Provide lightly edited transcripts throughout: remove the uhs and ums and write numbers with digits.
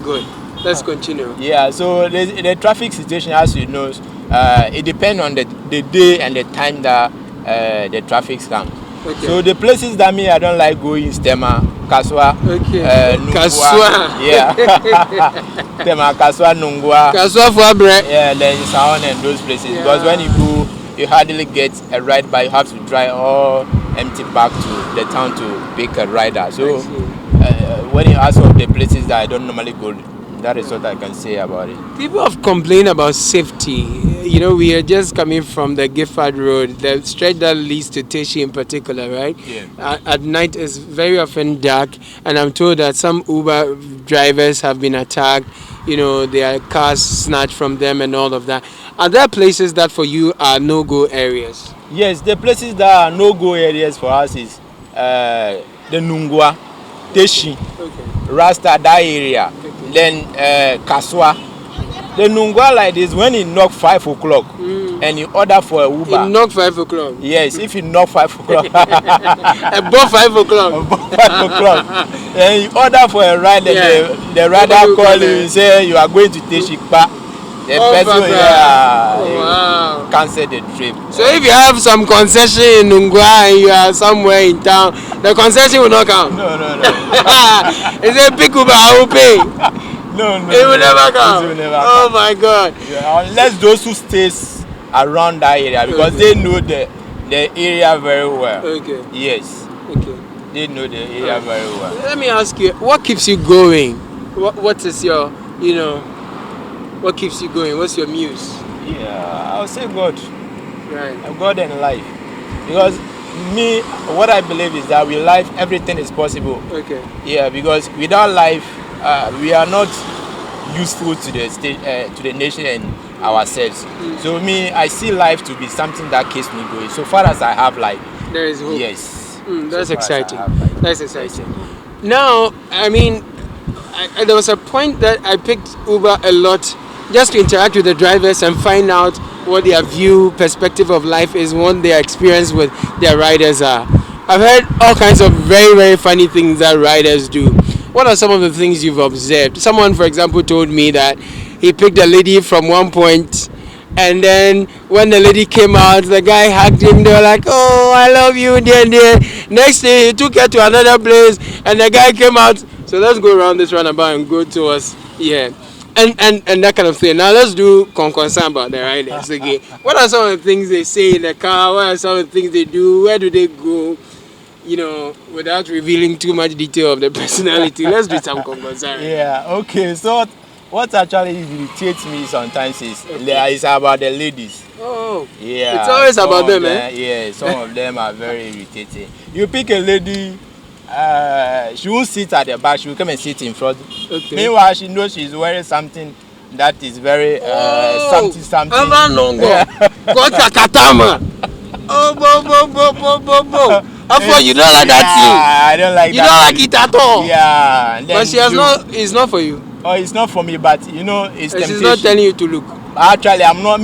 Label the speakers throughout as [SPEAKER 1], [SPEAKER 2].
[SPEAKER 1] Good. Let's continue.
[SPEAKER 2] Yeah, so the traffic situation, as you know, it depends on the day and the time that the traffic comes.
[SPEAKER 1] Okay.
[SPEAKER 2] So the places that I don't like going is Tema, Kaswa,
[SPEAKER 1] Kaswa.
[SPEAKER 2] Yeah. Tema, Kaswa, Nungwa.
[SPEAKER 1] Kaswa for bread.
[SPEAKER 2] Yeah, then Sound and those places. Yeah. Because when you go, you hardly get a ride, but you have to drive all empty back to the town to pick a rider. So when you ask of the places that I don't normally go, that is what I can say about it.
[SPEAKER 1] People have complained about safety. You know, we are just coming from the Gifford Road, the stretch that leads to Teshi in particular, right?
[SPEAKER 2] Yeah.
[SPEAKER 1] At night it's very often dark, and I'm told that some Uber drivers have been attacked. You know, their cars snatched from them and all of that. Are there places that for you are no-go areas?
[SPEAKER 2] Yes, the places that are no-go areas for us is the Nungwa, Teshi, Rasta, that area. Okay. Then Kaswa. The Nungwa like this, when you knock 5 o'clock and you order for a Uber.
[SPEAKER 1] You knock 5 o'clock?
[SPEAKER 2] Yes, if you knock 5 o'clock.
[SPEAKER 1] Above 5 o'clock?
[SPEAKER 2] Above 5 o'clock. Then you order for a ride, and the rider call you and say you are going to Teshikpa. The person cancel the trip.
[SPEAKER 1] So if you have some concession in Nungwa and you are somewhere in town, the concession will not count?
[SPEAKER 2] No.
[SPEAKER 1] Is it pick Uber, I will pay?
[SPEAKER 2] No.
[SPEAKER 1] It will never come. Oh
[SPEAKER 2] come.
[SPEAKER 1] My God.
[SPEAKER 2] Yeah, unless those who stays around that area, because they know the area very well.
[SPEAKER 1] Okay.
[SPEAKER 2] Yes.
[SPEAKER 1] Okay.
[SPEAKER 2] They know the area very well.
[SPEAKER 1] Let me ask you, what keeps you going? What is your, what keeps you going? What's your muse?
[SPEAKER 2] Yeah, I would say God.
[SPEAKER 1] Right.
[SPEAKER 2] God and life. Because me, what I believe is that with life, everything is possible.
[SPEAKER 1] Okay.
[SPEAKER 2] Yeah, because without life, we are not useful to the state, to the nation and ourselves. So me, I see life to be something that keeps me going. So far as I have life,
[SPEAKER 1] there is hope.
[SPEAKER 2] Yes.
[SPEAKER 1] That's exciting. That's exciting. Now, I mean, there was a point that I picked Uber a lot just to interact with the drivers and find out what their perspective of life is, what their experience with their riders are. I've heard all kinds of very, very funny things that riders do. What are some of the things you've observed? Someone, for example, told me that he picked a lady from one point, and then when the lady came out, the guy hugged him. They were like, "Oh, I love you, dear." Next day, he took her to another place, and the guy came out. So let's go around this roundabout and go towards here. And that kind of thing. Now let's do concern about the riders. Okay. What are some of the things they say in the car? What are some of the things they do? Where do they go? Without revealing too much detail of the personality. Let's do some concern.
[SPEAKER 2] Yeah, okay. So what actually irritates me sometimes is about the ladies.
[SPEAKER 1] Oh.
[SPEAKER 2] Yeah.
[SPEAKER 1] It's always about them,
[SPEAKER 2] Yeah, some of them are very irritating. You pick a lady, she won't sit at the back, she will come and sit in front. Okay. Meanwhile, she knows she's wearing something that is very something.
[SPEAKER 1] Got Katama. You don't like that thing.
[SPEAKER 2] I don't like
[SPEAKER 1] you
[SPEAKER 2] that.
[SPEAKER 1] You don't like it at all.
[SPEAKER 2] Yeah.
[SPEAKER 1] But she has it's not for you.
[SPEAKER 2] Oh, it's not for me, but it's temptation.
[SPEAKER 1] She's not telling you to look.
[SPEAKER 2] Actually, I'm not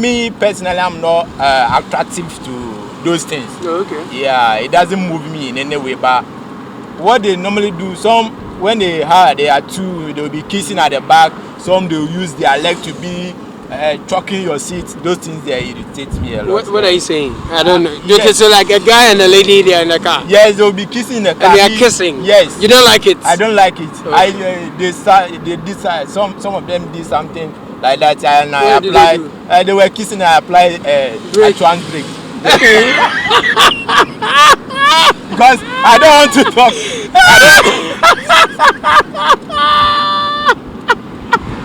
[SPEAKER 2] attractive to those things.
[SPEAKER 1] Oh, okay.
[SPEAKER 2] Yeah, it doesn't move me in any way, but what they normally do, when they are two, they'll be kissing at the back, some they'll use their leg to be choking your seat. Those things, they irritate me a lot.
[SPEAKER 1] What are you saying? I don't know. Okay, so like a guy and a lady, they are in the car.
[SPEAKER 2] Yes, they'll be kissing in the car.
[SPEAKER 1] And they are kissing.
[SPEAKER 2] Yes.
[SPEAKER 1] You don't like it?
[SPEAKER 2] I don't like it.
[SPEAKER 1] Okay.
[SPEAKER 2] They decide. Some of them did something like that, and I applied. They were kissing. I applied trans break. Because I don't want to talk.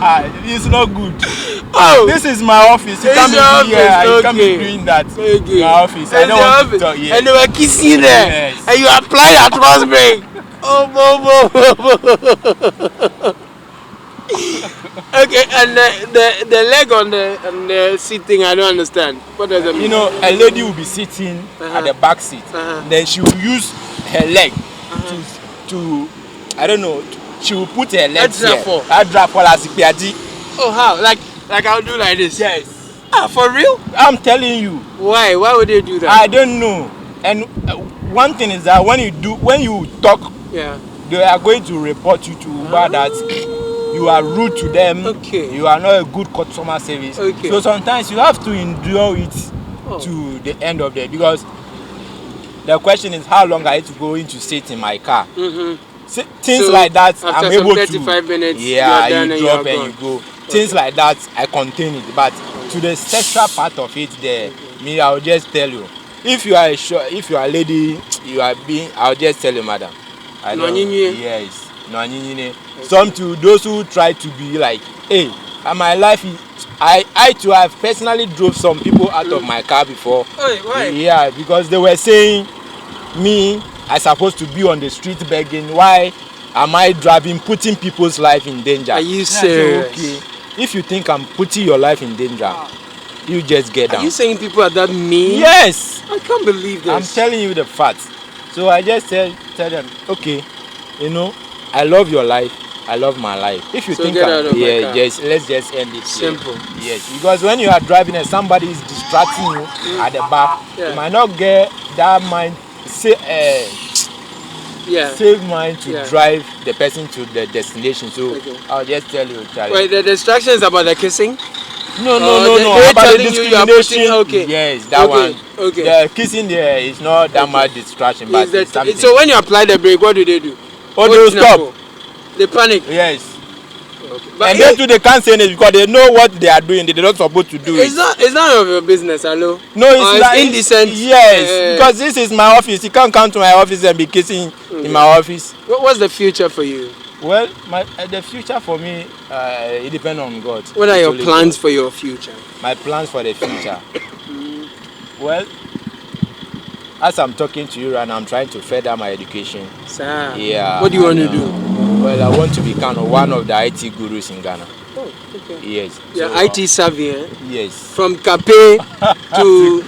[SPEAKER 2] It's not good.
[SPEAKER 1] Oh,
[SPEAKER 2] This is my office. You can't be here. You can't be doing that.
[SPEAKER 1] Okay.
[SPEAKER 2] My office. I don't want to talk.
[SPEAKER 1] And they were kissing there.
[SPEAKER 2] Yes.
[SPEAKER 1] And you apply atmosphere. Oh, bo. Okay, and the leg on the seat thing, I don't understand. What does it mean?
[SPEAKER 2] You know, a lady will be sitting at the back seat. Then she will use her leg to I don't know. She will put her legs here.
[SPEAKER 1] Oh, how? Like I'll do like this?
[SPEAKER 2] Yes.
[SPEAKER 1] Ah, for real?
[SPEAKER 2] I'm telling you.
[SPEAKER 1] Why? Why would they do that?
[SPEAKER 2] I don't know. And one thing is that when you talk,
[SPEAKER 1] yeah,
[SPEAKER 2] they are going to report you to Uber that you are rude to them.
[SPEAKER 1] Okay.
[SPEAKER 2] You are not a good customer service.
[SPEAKER 1] Okay.
[SPEAKER 2] So sometimes you have to endure it to the end of the day, because the question is how long are you going to sit in my car? Things so like that I'm able
[SPEAKER 1] 35
[SPEAKER 2] to.
[SPEAKER 1] Minutes,
[SPEAKER 2] yeah, you drop and you go. Things like that I contain it, but to the sexual part of it, there, me I'll just tell you. If you are a lady, I'll just tell you, madam. I don't. Yes. No, some to those who try to be like, hey, my life is. I too have personally drove some people out of my car before.
[SPEAKER 1] Why?
[SPEAKER 2] Yeah, because they were saying me I supposed to be on the street begging. Why am I driving, putting people's life in danger?
[SPEAKER 1] Are you serious?
[SPEAKER 2] Okay. If you think I'm putting your life in danger, you just get down.
[SPEAKER 1] Are you saying people are that mean?
[SPEAKER 2] Yes.
[SPEAKER 1] I can't believe this.
[SPEAKER 2] I'm telling you the facts. So I just tell them, okay, you know, I love your life. I love my life. If you think let's just end it.
[SPEAKER 1] Simple.
[SPEAKER 2] Here. Yes, because when you are driving and somebody is distracting you at the back, you might not get that mind. Save mind to drive the person to the destination. So I'll just tell you, Charlie.
[SPEAKER 1] Wait, the distraction is about the kissing?
[SPEAKER 2] No. About the discrimination.
[SPEAKER 1] Okay.
[SPEAKER 2] Yes, that one.
[SPEAKER 1] Okay.
[SPEAKER 2] The kissing there is not that much distraction, but
[SPEAKER 1] so when you apply the brake, what do they do?
[SPEAKER 2] Oh, they will stop.
[SPEAKER 1] They panic.
[SPEAKER 2] Yes.
[SPEAKER 1] Okay. But
[SPEAKER 2] and they too, they can't say anything because they know what they are doing. They're not supposed to do it.
[SPEAKER 1] It's none of your business, hello.
[SPEAKER 2] No, it's like
[SPEAKER 1] indecent.
[SPEAKER 2] Yes, because this is my office. You can't come to my office and be kissing in my office.
[SPEAKER 1] What's the future for you?
[SPEAKER 2] Well, the future for me, it depends on God.
[SPEAKER 1] What are your plans for your future?
[SPEAKER 2] My plans for the future. Well, as I'm talking to you right now, I'm trying to further my education.
[SPEAKER 1] Sir,
[SPEAKER 2] yeah.
[SPEAKER 1] What do you want to do?
[SPEAKER 2] Well, I want to become one of the IT gurus in Ghana.
[SPEAKER 1] Oh, okay.
[SPEAKER 2] Yes.
[SPEAKER 1] Yeah, so, IT savvy, eh?
[SPEAKER 2] Yes.
[SPEAKER 1] From Cape to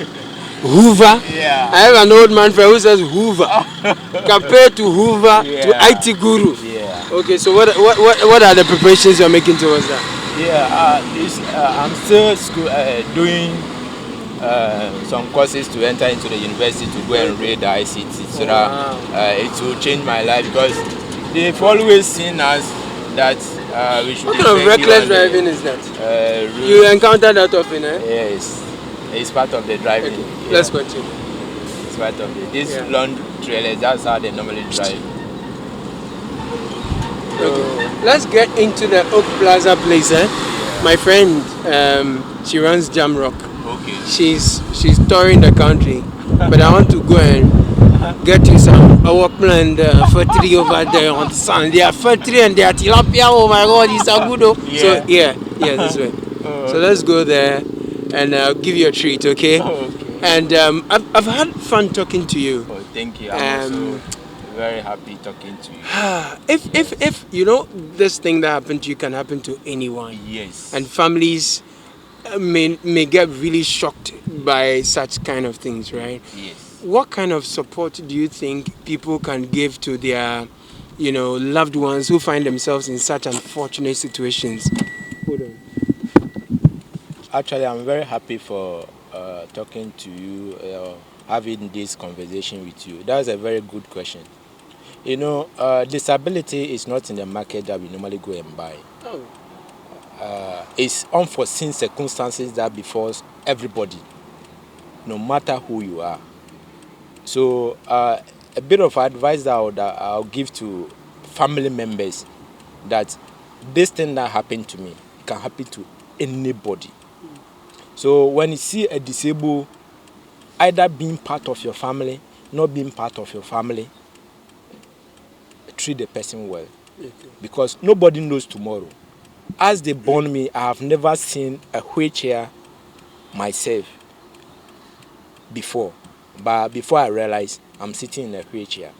[SPEAKER 1] Hoover.
[SPEAKER 2] Yeah.
[SPEAKER 1] I have an old man friend who says Hoover. Cape to Hoover to IT guru.
[SPEAKER 2] Yeah.
[SPEAKER 1] Okay, so what are the preparations you're making towards that?
[SPEAKER 2] Yeah, I'm still doing some courses to enter into the university to go and read the ICT so that it will change my life, because they've always seen us that we should.
[SPEAKER 1] What kind of reckless driving is that? You encounter that often, eh?
[SPEAKER 2] Yes, it's part of the driving.
[SPEAKER 1] Okay. Yeah. Let's continue.
[SPEAKER 2] It's part of this long trailers. That's how they normally drive.
[SPEAKER 1] Okay. Let's get into the Oak Plaza place, eh? Yeah. My friend, she runs Jamrock.
[SPEAKER 2] Okay.
[SPEAKER 1] She's touring the country, but I want to go and get you some workman factory over there on the sun. They are factory and they are tilapia. Oh my God, it's a good. So this way. So let's go there and I'll give you a treat, okay?
[SPEAKER 2] Okay.
[SPEAKER 1] And I've had fun talking to you.
[SPEAKER 2] Oh, thank you. I'm also very happy talking to you.
[SPEAKER 1] If you know this thing that happened to you can happen to anyone.
[SPEAKER 2] Yes.
[SPEAKER 1] And families may get really shocked by such kind of things, right?
[SPEAKER 2] Yes.
[SPEAKER 1] What kind of support do you think people can give to their, loved ones who find themselves in such unfortunate situations? Hold on.
[SPEAKER 2] Actually, I'm very happy for talking to you, having this conversation with you. That's a very good question. Disability is not in the market that we normally go and buy.
[SPEAKER 1] Oh.
[SPEAKER 2] It's unforeseen circumstances that befalls everybody, no matter who you are. So a bit of advice that I'll give to family members, that this thing that happened to me can happen to anybody. So when you see a disabled, either being part of your family, not being part of your family, treat the person well. Okay. Because nobody knows tomorrow. as they born me, I have never seen a wheelchair myself before. But before I realized I'm sitting in a wheelchair.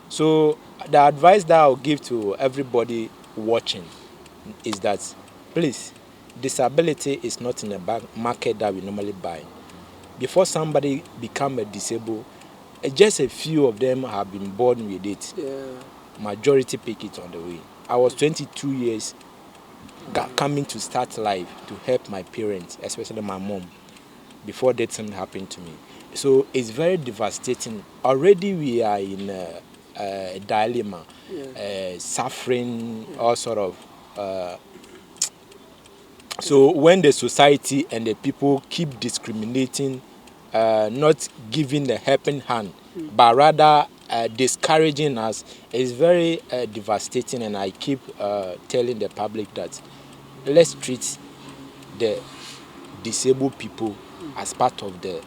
[SPEAKER 2] So the advice that I'll give to everybody watching is that, please, disability is not in the market that we normally buy. Before somebody become a disabled, just a few of them have been born with it.
[SPEAKER 1] Yeah.
[SPEAKER 2] Majority pick it on the way. I was 22 years coming to start life to help my parents, especially my mom, before that thing happened to me. So it's very devastating. Already we are in a dilemma, suffering, all sort of. So when the society and the people keep discriminating, not giving the helping hand, but rather discouraging us, it's very devastating. And I keep telling the public that let's treat the disabled people as part of the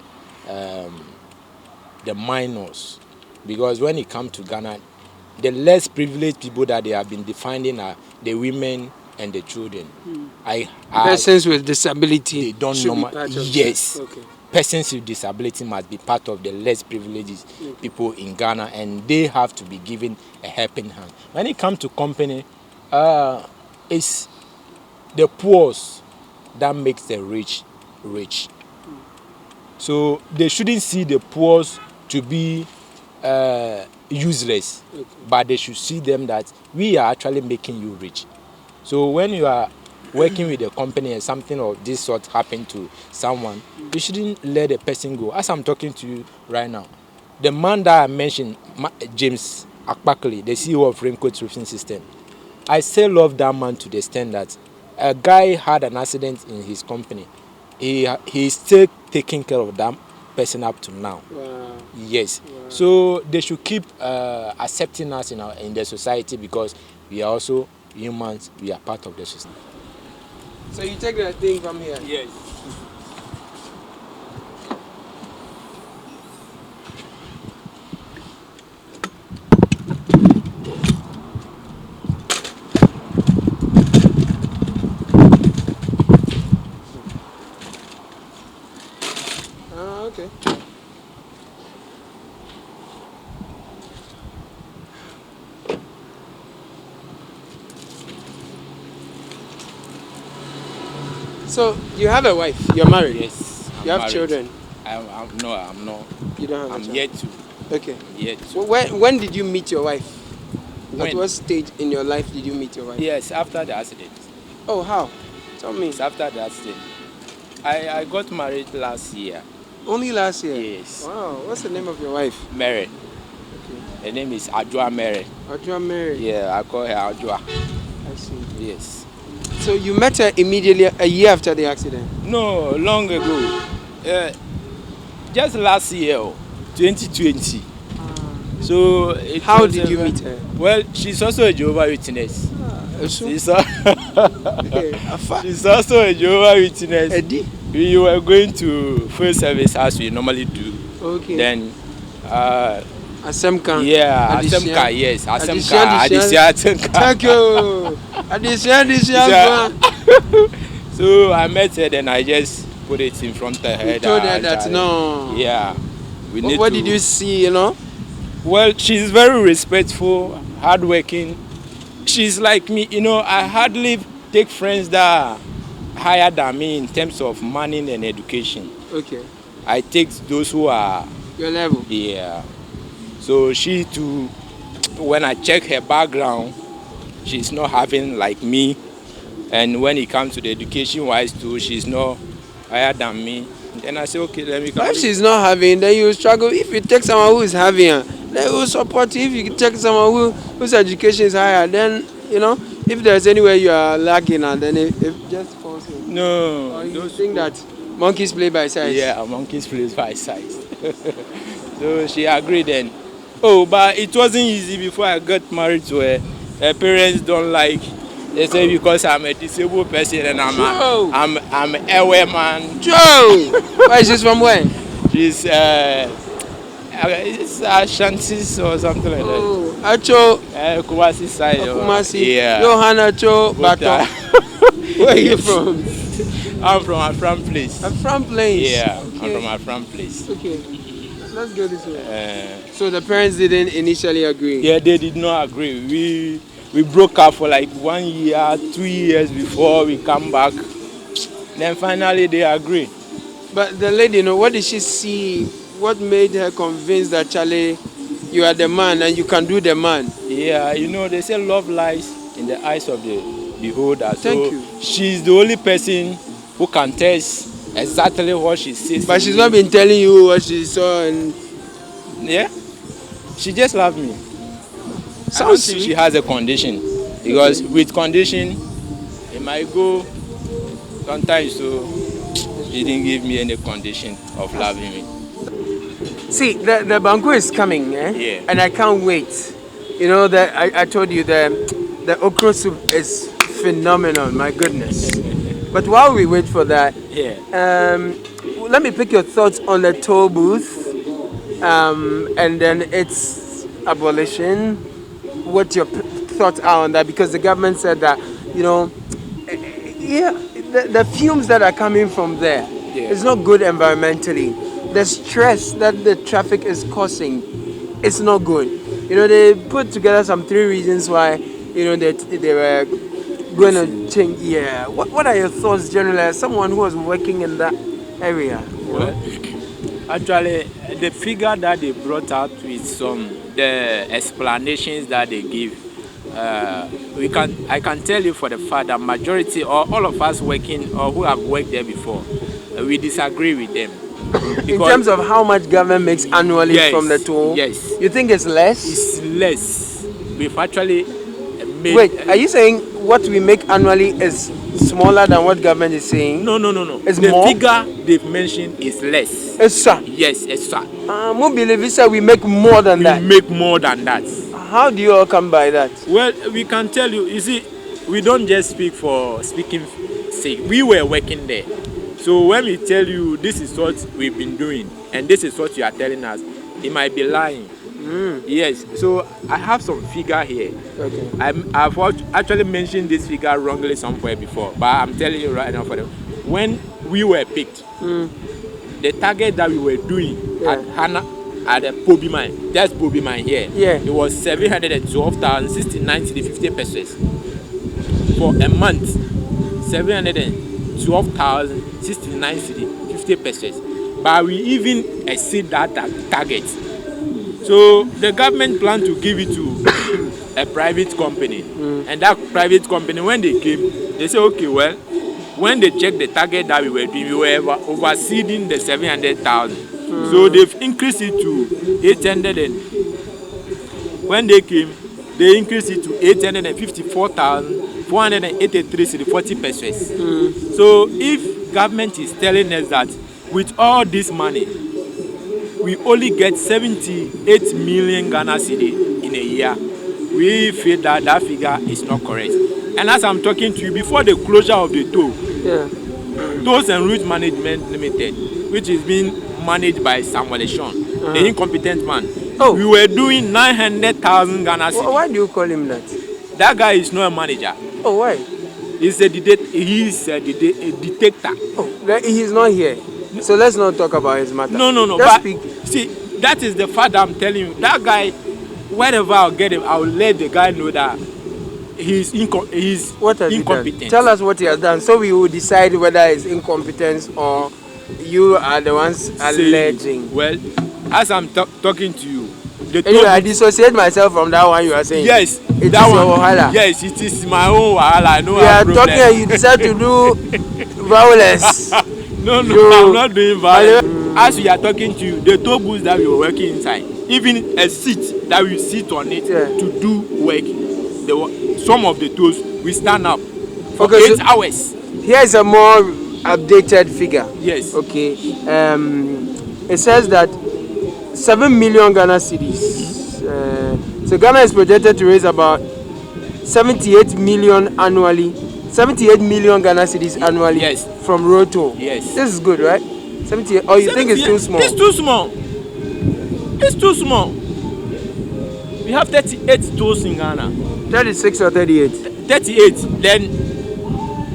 [SPEAKER 2] minors, because when it comes to Ghana, the less privileged people that they have been defining are the women and the children.
[SPEAKER 1] Persons with disability,
[SPEAKER 2] they don't know. Yes. Okay. Persons with disability must be part of the less privileged people in Ghana, and they have to be given a helping hand. When it comes to company, it's the poor that makes the rich rich. So they shouldn't see the poor to be useless, but they should see them that we are actually making you rich. So when you are working with a company and something of this sort happen to someone, you shouldn't let a person go. As I'm talking to you right now, the man that I mentioned, James Akpakali, the CEO of Raincoat Roofing System, I still love that man to the extent that a guy had an accident in his company. He's still taking care of that person up to now.
[SPEAKER 1] Wow.
[SPEAKER 2] Yes. Wow. So they should keep accepting us in the society, because we are also humans. We are part of the society.
[SPEAKER 1] So you take that thing from here?
[SPEAKER 2] Yes.
[SPEAKER 1] Okay. So you have a wife? You're married?
[SPEAKER 2] Yes.
[SPEAKER 1] You have children?
[SPEAKER 2] No, I'm not.
[SPEAKER 1] You don't have
[SPEAKER 2] I'm
[SPEAKER 1] a child?
[SPEAKER 2] yet to.
[SPEAKER 1] Okay.
[SPEAKER 2] I'm yet to.
[SPEAKER 1] When did you meet your wife?
[SPEAKER 2] When?
[SPEAKER 1] At what stage in your life did you meet your wife?
[SPEAKER 2] Yes, after the accident.
[SPEAKER 1] Oh, how? Tell me.
[SPEAKER 2] It's after the accident. I got married last year.
[SPEAKER 1] Only last year?
[SPEAKER 2] Yes.
[SPEAKER 1] Wow. What's the name of your wife?
[SPEAKER 2] Mary.
[SPEAKER 1] Okay.
[SPEAKER 2] Her name is Adwoa Mary.
[SPEAKER 1] Adwoa Mary?
[SPEAKER 2] Yeah, I call her Adwoa.
[SPEAKER 1] I see.
[SPEAKER 2] Yes.
[SPEAKER 1] So you met her immediately a year after the accident?
[SPEAKER 2] No, long ago. Just last year, 2020. So
[SPEAKER 1] how did you meet her?
[SPEAKER 2] Well, she's also a Jehovah's Witness. She's also a Jehovah's Witness.
[SPEAKER 1] Eddie?
[SPEAKER 2] We were going to first service as we normally do.
[SPEAKER 1] Okay.
[SPEAKER 2] Then
[SPEAKER 1] Asemka.
[SPEAKER 2] Yeah, Asemka, yes. Asemka.
[SPEAKER 1] Thank you.
[SPEAKER 2] So I met her, then I just put it in front of her.
[SPEAKER 1] You told her that no.
[SPEAKER 2] Yeah.
[SPEAKER 1] What did you see, you know?
[SPEAKER 2] Well, she's very respectful, hardworking. She's like me, you know. I hardly take friends that are higher than me in terms of money and education.
[SPEAKER 1] Okay.
[SPEAKER 2] I take those who are
[SPEAKER 1] your level.
[SPEAKER 2] Yeah. So she too, when I check her background, she's not having like me. And when it comes to the education wise too, she's not higher than me. Then I say, okay, let me come.
[SPEAKER 1] If she's not having, then you struggle. If you take someone who is having, then will support you. If you take someone whose education is higher, then, you know, if there's anywhere you are lacking, and then it just falls in.
[SPEAKER 2] No.
[SPEAKER 1] Or you think that monkeys play by size?
[SPEAKER 2] Yeah, monkeys play by size. So she agreed then. Oh, but it wasn't easy before I got married to her. Her parents don't like. They say because I'm a disabled person and I'm a aware man.
[SPEAKER 1] Joe! Where is she from? Where?
[SPEAKER 2] She's it's Shantis or something like that.
[SPEAKER 1] Oh, Acho.
[SPEAKER 2] Kumasi side.
[SPEAKER 1] Kumasi.
[SPEAKER 2] Yeah.
[SPEAKER 1] Johan Acho Bato. Where are you from?
[SPEAKER 2] I'm from Afram Place.
[SPEAKER 1] Afram Place.
[SPEAKER 2] Yeah,
[SPEAKER 1] Okay.
[SPEAKER 2] I'm from Afram Place.
[SPEAKER 1] Okay. Let's go this way. So the parents didn't initially agree?
[SPEAKER 2] Yeah, they did not agree. We broke up for like 1 year, 2 years before we come back. Then finally they agreed.
[SPEAKER 1] But the lady, what did she see? What made her convinced that, Charlie, you are the man and you can do the man?
[SPEAKER 2] Yeah, they say love lies in the eyes of the beholder.
[SPEAKER 1] Thank you.
[SPEAKER 2] She's the only person who can test exactly what she sees.
[SPEAKER 1] But she's not been telling you what she saw and...
[SPEAKER 2] Yeah? She just loved me.
[SPEAKER 1] Sounds
[SPEAKER 2] I don't think
[SPEAKER 1] sweet.
[SPEAKER 2] she has a condition. Because with condition, it might go sometimes, so she didn't give me any condition of loving me.
[SPEAKER 1] See, the banquet is coming,
[SPEAKER 2] Yeah.
[SPEAKER 1] And I can't wait. I told you the okra soup is phenomenal, my goodness. But while we wait for that, let me pick your thoughts on the toll booth, and then its abolition. What your thoughts are on that? Because the government said that, the fumes that are coming from there, it's not good environmentally. The stress that the traffic is causing, it's not good. They put together some 3 reasons why, they were going to change. Yeah. What are your thoughts generally as someone who was working in that area?
[SPEAKER 2] Well, actually, the figure that they brought out with the explanations that they give, I can tell you for the fact that majority or all of us working or who have worked there before, we disagree with them.
[SPEAKER 1] In terms of how much government makes annually from the toll?
[SPEAKER 2] Yes.
[SPEAKER 1] You think it's less?
[SPEAKER 2] It's less. We've actually made...
[SPEAKER 1] Wait, are you saying what we make annually is smaller than what government is saying?
[SPEAKER 2] No.
[SPEAKER 1] It's
[SPEAKER 2] the
[SPEAKER 1] more?
[SPEAKER 2] figure they've mentioned is less.
[SPEAKER 1] It's sir.
[SPEAKER 2] Yes, it's sir.
[SPEAKER 1] More believe you say we make more than that.
[SPEAKER 2] We make more than that.
[SPEAKER 1] How do you all come by that?
[SPEAKER 2] Well, we can tell you see, we don't just speak for speaking sake. We were working there. So when we tell you this is what we've been doing and this is what you are telling us, it might be lying. Yes. So I have some figure here.
[SPEAKER 1] Okay.
[SPEAKER 2] I've actually mentioned this figure wrongly somewhere before, but I'm telling you right now for them. When we were picked, the target that we were doing at the Pobi mine, that's Pobi mine here.
[SPEAKER 1] Yeah.
[SPEAKER 2] It was 712,069.50 pesos for a month. 712,069.50 pesos. But we even exceed that target. So the government planned to give it to a private company. And that private company, when they came, they said, okay, well, when they checked the target that we were doing, we were overseeding the 700,000. So they've increased it to 800. And when they came, they increased it to 854,483.40 pesos. So if government is telling us that with all this money, we only get 78 million Ghana cedi in a year, we feel that that figure is not correct. And as I'm talking to you, before the closure of the toll, Tolls and Route Management Limited, which is being managed by Samuel Eshon, the incompetent man, we were doing 900,000 Ghana cedi.
[SPEAKER 1] Why do you call him that?
[SPEAKER 2] That guy is not a manager.
[SPEAKER 1] Oh, why?
[SPEAKER 2] He's a detector.
[SPEAKER 1] Oh, he's not here. So let's not talk about his matter.
[SPEAKER 2] No. But see, that is the fact I'm telling you. That guy, wherever I'll get him, I'll let the guy know that he's incompetent.
[SPEAKER 1] Tell us what he has done, so we will decide whether it's incompetence or you are the ones alleging.
[SPEAKER 2] Well, as I'm talking to you,
[SPEAKER 1] anyway, I dissociate myself from that one you are saying.
[SPEAKER 2] Yes,
[SPEAKER 1] it
[SPEAKER 2] that
[SPEAKER 1] is
[SPEAKER 2] one.
[SPEAKER 1] Your wahala.
[SPEAKER 2] Yes, it is my own wahala. I know.
[SPEAKER 1] We are talking and you decide to do violence.
[SPEAKER 2] No, I'm not doing violence. As we are talking to you, the toll booths that we were working inside, even a seat that we sit on it to do work, some of the tolls we stand up for 8 hours.
[SPEAKER 1] Here is a more updated figure.
[SPEAKER 2] Yes.
[SPEAKER 1] Okay. It says that 7 million Ghana cedis. So Ghana is projected to raise about 78 million annually. 78 million Ghana cedis annually from road toll.
[SPEAKER 2] Yes.
[SPEAKER 1] This is good, right? 78. Or you think it's too small?
[SPEAKER 2] It's too small. It's too small. We have 38 tolls in Ghana.
[SPEAKER 1] 36 or 38?
[SPEAKER 2] 38. Then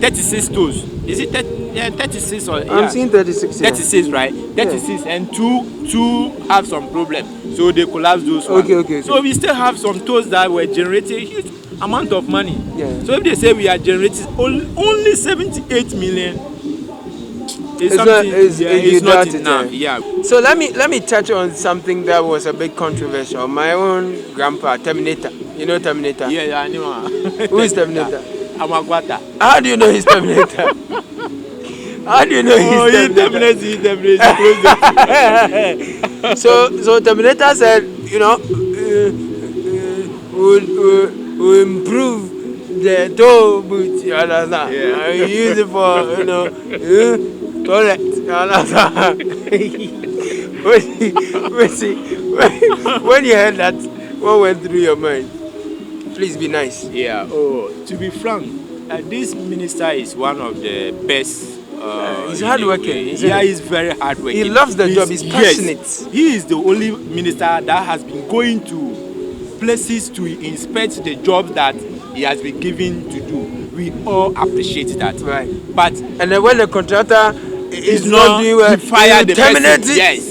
[SPEAKER 2] 36 toes. Is it 36 or?
[SPEAKER 1] I'm seeing 36.
[SPEAKER 2] 36, right? 36, and two have some problem, so they collapse those ones.
[SPEAKER 1] Okay.
[SPEAKER 2] So we still have some toes that were generating a huge amount of money.
[SPEAKER 1] Yeah.
[SPEAKER 2] So if they say we are generating only 78 million, it's not enough. Yeah.
[SPEAKER 1] So let me touch on something that was a bit controversial. My own grandpa, Terminator. You know Terminator?
[SPEAKER 2] Yeah, I know.
[SPEAKER 1] Who is Terminator?
[SPEAKER 2] Amagwata.
[SPEAKER 1] How do you know he's Terminator? How do you know he's Terminator? So Terminator said, you know, we'll improve the toe boot, you understand?
[SPEAKER 2] Yeah.
[SPEAKER 1] Use it for, you know, correct, you understand? When you heard that, what went through your mind? Please be nice.
[SPEAKER 2] Yeah. Oh, to be frank, this minister is one of the best.
[SPEAKER 1] He's hardworking.
[SPEAKER 2] He's very hardworking.
[SPEAKER 1] He loves the job. He's passionate.
[SPEAKER 2] Yes, he is the only minister that has been going to places to inspect the job that he has been given to do. We all appreciate that.
[SPEAKER 1] Right.
[SPEAKER 2] But
[SPEAKER 1] and then when the contractor is
[SPEAKER 2] not
[SPEAKER 1] doing well,
[SPEAKER 2] fire the
[SPEAKER 1] terminate
[SPEAKER 2] person.
[SPEAKER 1] it.
[SPEAKER 2] Yes.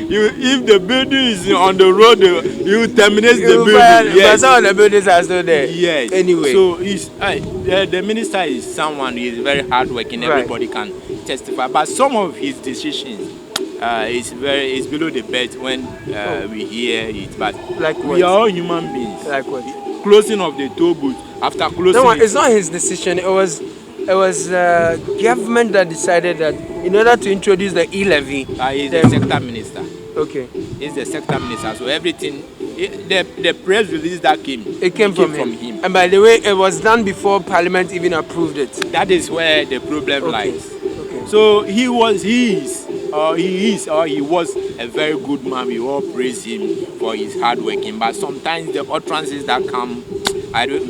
[SPEAKER 2] If the building is on the road, you terminate the building.
[SPEAKER 1] But
[SPEAKER 2] Yes.
[SPEAKER 1] some of the buildings are still there.
[SPEAKER 2] Yes.
[SPEAKER 1] Anyway.
[SPEAKER 2] So the minister is someone who is very hardworking.
[SPEAKER 1] Right.
[SPEAKER 2] Everybody can testify. But some of his decisions is below the belt when we hear it. But
[SPEAKER 1] like
[SPEAKER 2] we are all human beings.
[SPEAKER 1] Like what?
[SPEAKER 2] Closing of the toll booth after closing.
[SPEAKER 1] No, it's not his decision. It was government that decided that in order to introduce the e-levy.
[SPEAKER 2] He's the sector minister.
[SPEAKER 1] Okay.
[SPEAKER 2] He's the sector minister. So everything, the press release that came
[SPEAKER 1] came from him. And by the way, it was done before Parliament even approved it.
[SPEAKER 2] That is where the problem lies.
[SPEAKER 1] Okay.
[SPEAKER 2] So he was a very good man. We all praise him for his hard working. But sometimes the utterances that come,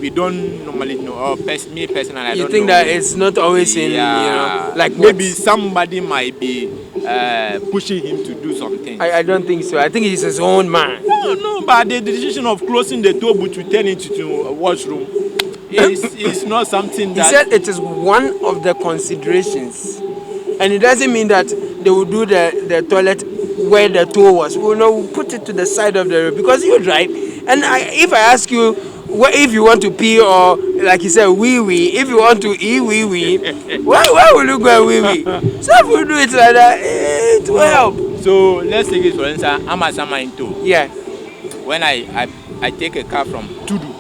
[SPEAKER 2] we don't normally know. Or me personally, I don't know.
[SPEAKER 1] You think that it's not always in, you know, like
[SPEAKER 2] maybe somebody might be pushing him to do something.
[SPEAKER 1] I don't think so. I think he's his own man.
[SPEAKER 2] No, but the decision of closing the toll booth to turn it into a washroom is not something that...
[SPEAKER 1] He said it is one of the considerations. And it doesn't mean that they will do the toilet where the toll was. We'll put it to the side of the road. Because you drive. And if I ask you, if you want to pee or, like you said, wee-wee, if you want to eat wee-wee, where will you go wee-wee? So if we do it like that, it will help.
[SPEAKER 2] So let's take it for instance, Amasama into.
[SPEAKER 1] Yeah.
[SPEAKER 2] When I take a car from Tudu,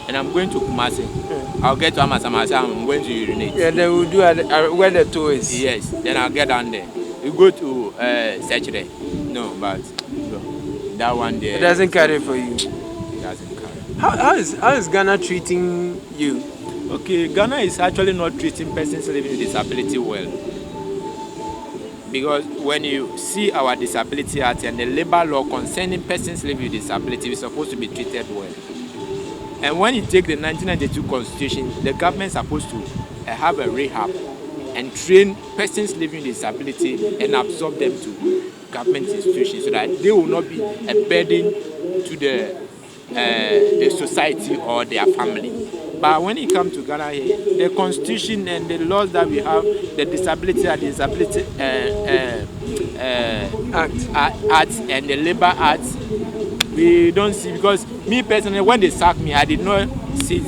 [SPEAKER 2] and I'm going to Kumasi, I'll get to Amasama, I'm going to urinate. Yeah,
[SPEAKER 1] then we'll do where the toll is.
[SPEAKER 2] Yes, then I'll get down there. We go to Sechere. No, but that one there.
[SPEAKER 1] It doesn't carry for you.
[SPEAKER 2] It doesn't carry.
[SPEAKER 1] How is Ghana treating you?
[SPEAKER 2] Okay, Ghana is actually not treating persons living with disability well. Because when you see our Disability Act and the labor law concerning persons living with disability, we're supposed to be treated well. And when you take the 1992 Constitution, the government is supposed to have a rehab and train persons living with disability and absorb them to government institutions so that they will not be a burden to the society or their family. But when it comes to Ghana here, the Constitution and the laws that we have, the Disability Act and the Labor Act, we don't see, because me personally, when they sacked me, I did not sit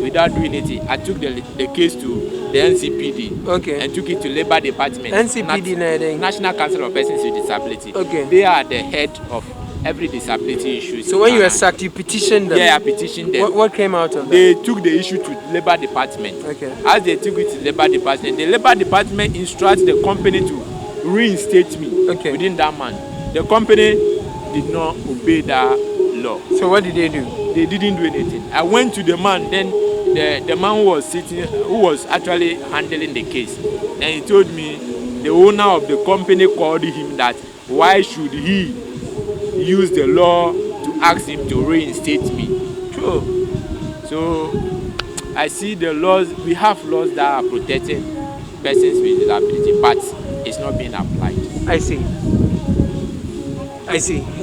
[SPEAKER 2] without doing anything. I took the case to the NCPD and took it to Labor Department.
[SPEAKER 1] NCPD,
[SPEAKER 2] National Council of Persons with Disability.
[SPEAKER 1] Okay.
[SPEAKER 2] They are the head of every disability issue.
[SPEAKER 1] So when you were sacked, you petitioned them?
[SPEAKER 2] Yeah, I petitioned them.
[SPEAKER 1] What came out of that?
[SPEAKER 2] They took the issue to Labor Department.
[SPEAKER 1] Okay.
[SPEAKER 2] As they took it to Labor Department, the Labor Department instructs the company to reinstate me within that month. The company did not obey that law. So
[SPEAKER 1] what did they do?
[SPEAKER 2] They didn't do anything. I went to the man, then the man who was actually handling the case. And he told me the owner of the company called him that why should he use the law to ask him to reinstate me. True. So I see the laws, we have laws that are protecting persons with disability, but it's not being applied.
[SPEAKER 1] I see.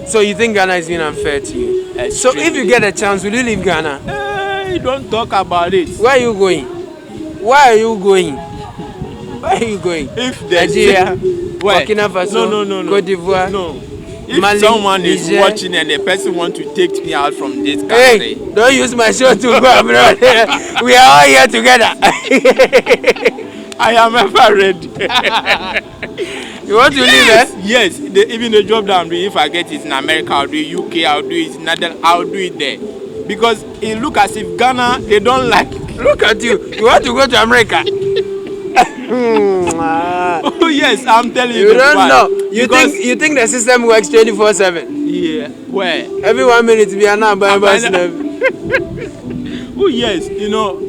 [SPEAKER 1] So you think Ghana is being unfair to you? So if you get a chance, will you leave Ghana?
[SPEAKER 2] Why you don't talk about it?
[SPEAKER 1] Where are you going? Why are you going? Where are you going?
[SPEAKER 2] If there's
[SPEAKER 1] Nigeria,
[SPEAKER 2] where?
[SPEAKER 1] Burkina Faso,
[SPEAKER 2] No.
[SPEAKER 1] Cote d'Ivoire.
[SPEAKER 2] No. If
[SPEAKER 1] Mali,
[SPEAKER 2] someone is
[SPEAKER 1] Niger.
[SPEAKER 2] watching and the person want to take me out from this
[SPEAKER 1] Hey,
[SPEAKER 2] country,
[SPEAKER 1] don't use my show to go abroad. We are all here together.
[SPEAKER 2] I am ever ready.
[SPEAKER 1] You want to leave, eh?
[SPEAKER 2] Yes. Even the job that I'm doing, if I get it in America, I'll do it UK, I'll do it in Netherlands, I'll do it there. Because it look as if Ghana, they don't like it.
[SPEAKER 1] Look at you. You want to go to America?
[SPEAKER 2] Oh yes, I'm telling you.
[SPEAKER 1] You don't know. You
[SPEAKER 2] because,
[SPEAKER 1] think the system works 24/7?
[SPEAKER 2] Yeah. Where?
[SPEAKER 1] Every 1 minute we are now by bus.
[SPEAKER 2] Oh yes, you know,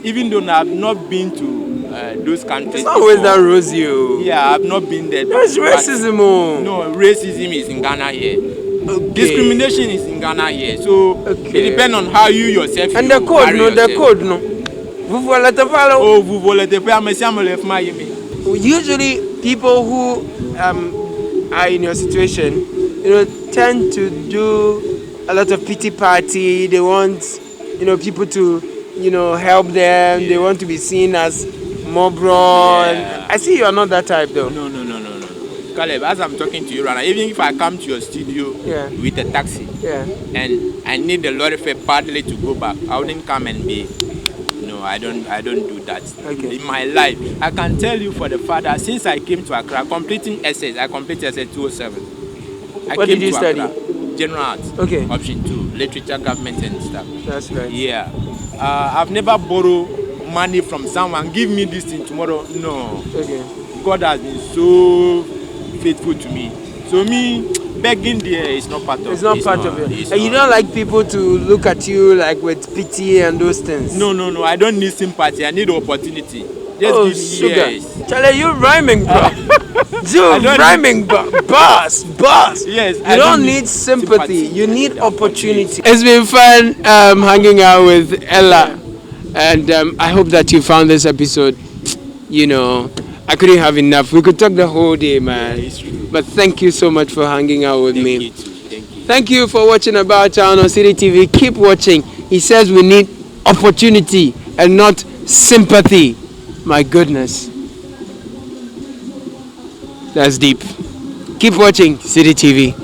[SPEAKER 2] even though I've not been to those countries.
[SPEAKER 1] It's not always that rosy.
[SPEAKER 2] Yeah, I've not been there.
[SPEAKER 1] There's racism.
[SPEAKER 2] No, racism is in Ghana here.
[SPEAKER 1] Okay.
[SPEAKER 2] Discrimination is in Ghana here. So it depends on how you yourself.
[SPEAKER 1] And
[SPEAKER 2] you
[SPEAKER 1] the code,
[SPEAKER 2] carry
[SPEAKER 1] no,
[SPEAKER 2] yourself.
[SPEAKER 1] the code, no.
[SPEAKER 2] Oh, vous voulez te faire, mais si on me lève ma yémi.
[SPEAKER 1] Usually, people who are in your situation, tend to do a lot of pity party. They want, people to, help them. Yeah. They want to be seen as more broad. Yeah. I see you are not that type, though.
[SPEAKER 2] No. Caleb, as I'm talking to you right now, even if I come to your studio with a taxi and I need the lorry fare badly to go back, I wouldn't come and be. No, I don't do that.
[SPEAKER 1] Okay.
[SPEAKER 2] In my life, I can tell you for the fact that since I came to Accra, completing essays, I completed essay 207.
[SPEAKER 1] What did you study?
[SPEAKER 2] General Arts.
[SPEAKER 1] Okay.
[SPEAKER 2] Option 2, literature, government and stuff.
[SPEAKER 1] That's right.
[SPEAKER 2] Yeah. I've never borrowed money from someone. Give me this thing tomorrow. No.
[SPEAKER 1] Okay.
[SPEAKER 2] God has been so faithful to me. So me begging there is not part of it.
[SPEAKER 1] It's not part of it. And you don't like people to look at you like with pity and those things.
[SPEAKER 2] No. I don't need sympathy. I need opportunity. Just
[SPEAKER 1] oh,
[SPEAKER 2] give me
[SPEAKER 1] sugar.
[SPEAKER 2] yes.
[SPEAKER 1] Charlie, you rhyming, bro. You rhyming, bro. Boss.
[SPEAKER 2] Yes.
[SPEAKER 1] You don't need sympathy. You need opportunity. It's been fun hanging out with Ellah. And I hope that you found this episode, I couldn't have enough. We could talk the whole day, man.
[SPEAKER 2] Yeah, it's true.
[SPEAKER 1] But thank you so much for hanging out with me.
[SPEAKER 2] Thank you.
[SPEAKER 1] Thank you for watching AboutTown on CitiTV. Keep watching. He says we need opportunity and not sympathy. My goodness. That's deep. Keep watching CitiTV.